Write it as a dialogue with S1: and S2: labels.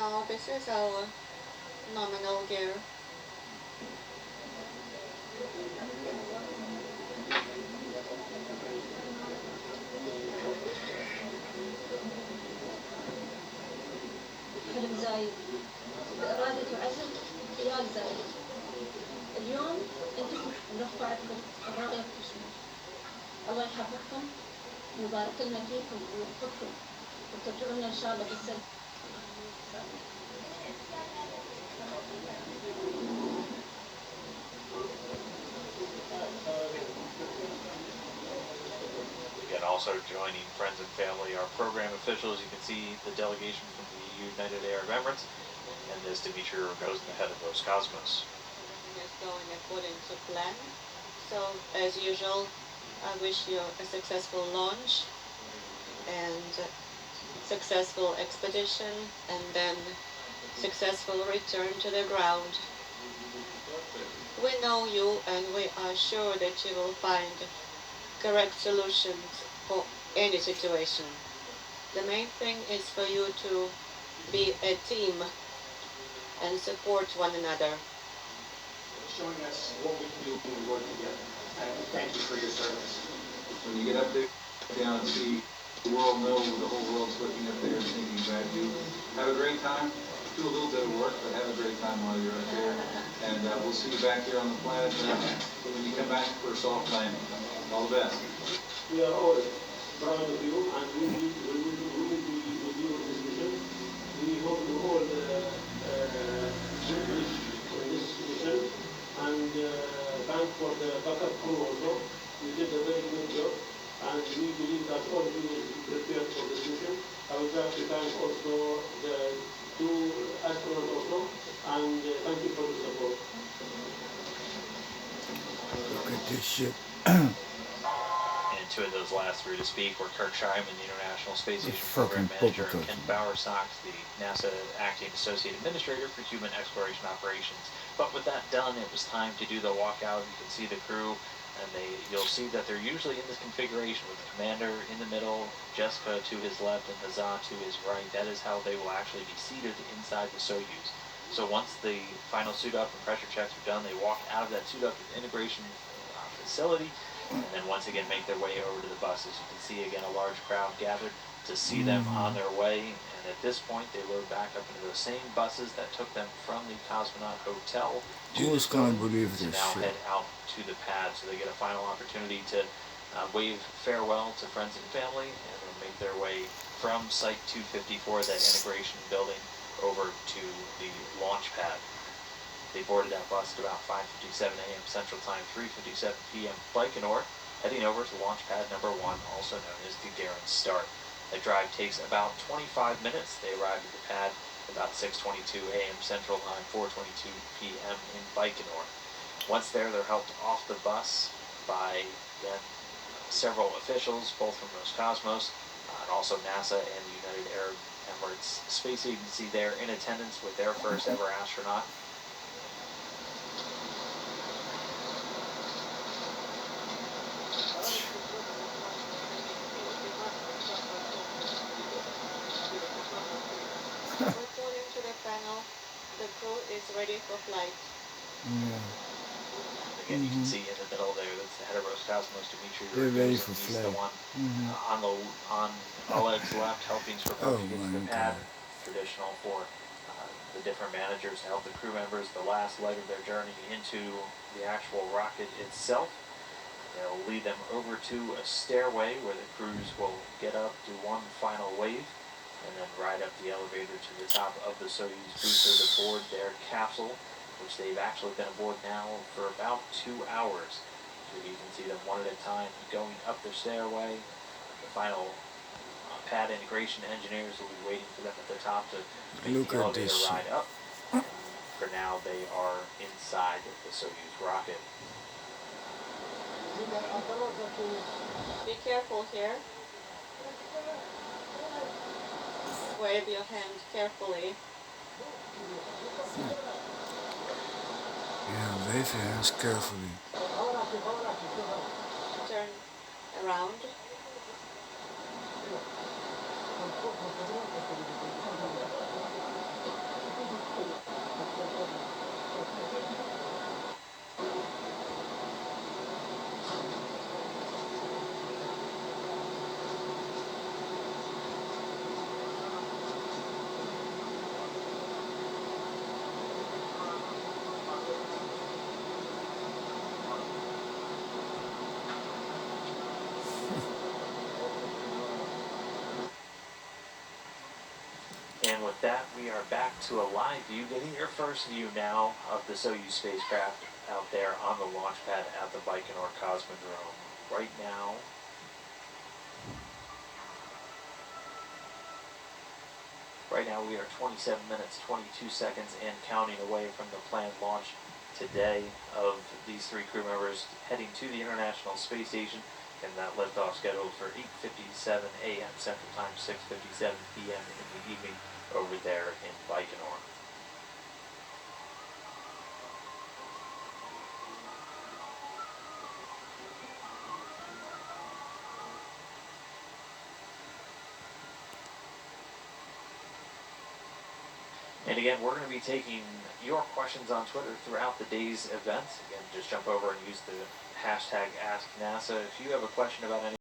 S1: No, this is our nominal gear.
S2: حلم زايد بإرادة وعزم خيال زايد. اليوم انتم نرفعكم الراية باسمه. الله يحفظكم ويبارك لنا فيكم ويوفقكم وترجعوا لنا إن شاء الله بالسلام.
S3: Again, also joining friends and family, our program officials. You can see the delegation from the United Arab Emirates, and this Dimitri goes in the head of Roscosmos.
S1: It's going according to plan. So, as usual, I wish you a successful launch and successful expedition, and then successful return to the ground. We know you, and we are sure that you will find correct solutions for any situation. The main thing is for you to be a team and support one another.
S4: Showing us what we can do when we work together. And thank you for your service. When you get up there, down and see the world know, the whole world's looking up there and thinking about you. Have a great time. Do a little bit of work, but have a great time while you're up there. And we'll see you back here on the planet when you come back for a soft landing. All the best.
S5: We are all proud of you, and we will be with you in this mission. We hope you all finish in this mission, and thank for the backup crew also. You did a very good job, and we believe that all of you will be prepared for this mission. I would like to thank also the two astronauts also, and thank you for the support.
S6: Look at this shit.
S3: And two of those last three to speak were Kirk Schreiman, the International Space Station Program Manager, and Ken Bowersox, the NASA Acting Associate Administrator for Human Exploration Operations. But with that done, it was time to do the walkout. You can see the crew, and you'll see that they're usually in this configuration with the commander in the middle, Jessica to his left, and Hazan to his right. That is how they will actually be seated inside the Soyuz. So once the final suit up and pressure checks are done, they walk out of that suit up to the integration facility, and then once again make their way over to the buses. You can see again a large crowd gathered to see them on their way, and at this point they load back up into the same buses that took them from the Cosmonaut Hotel to
S6: Who's gonna believe this
S3: now
S6: shit?
S3: head out to the pad, so they get a final opportunity to wave farewell to friends and family, and then make their way from Site 254, that integration building, over to the launch pad. They boarded that bus at about 5:57 a.m. Central Time, 3:57 p.m. Baikonur, heading over to launch pad number 1, also known as Gagarin Start. The drive takes about 25 minutes. They arrive at the pad about 6:22 a.m. Central Time, 4:22 p.m. in Baikonur. Once there, they're helped off the bus by several officials, both from Roscosmos and also NASA and the United Arab Emirates Space Agency there in attendance with their first ever astronaut.
S1: According to the panel, the crew is ready for flight.
S3: Again, you can see in the middle there, that's the head of Roscosmos, Dimitri.
S6: They're ready for
S3: He's
S6: flight.
S3: the one on Oleg's left, helping for folks to get to the pad. Traditional for the different managers to help the crew members the last leg of their journey into the actual rocket itself. They'll lead them over to a stairway where the crews will get up, do one final wave, and then ride up the elevator to the top of the Soyuz booster to board their capsule, which they've actually been aboard now for about 2 hours. So you can see them one at a time going up the stairway. The final pad integration engineers will be waiting for them at the top to make the elevator ride up. And for now, they are inside the Soyuz rocket.
S1: Be careful here. Wave your hand carefully.
S6: Yeah, wave your hands carefully.
S1: Turn around.
S3: with that, we are back to a live view, getting your first view now of the Soyuz spacecraft out there on the launch pad at the Baikonur Cosmodrome. Right now, we are 27 minutes, 22 seconds and counting away from the planned launch today of these three crew members heading to the International Space Station, and that liftoff scheduled for 8:57 a.m. Central Time, 6:57 p.m. in the evening over there in Baikonur. And again, we're going to be taking your questions on Twitter throughout the day's event. Again, just jump over and use the hashtag AskNASA if you have a question about any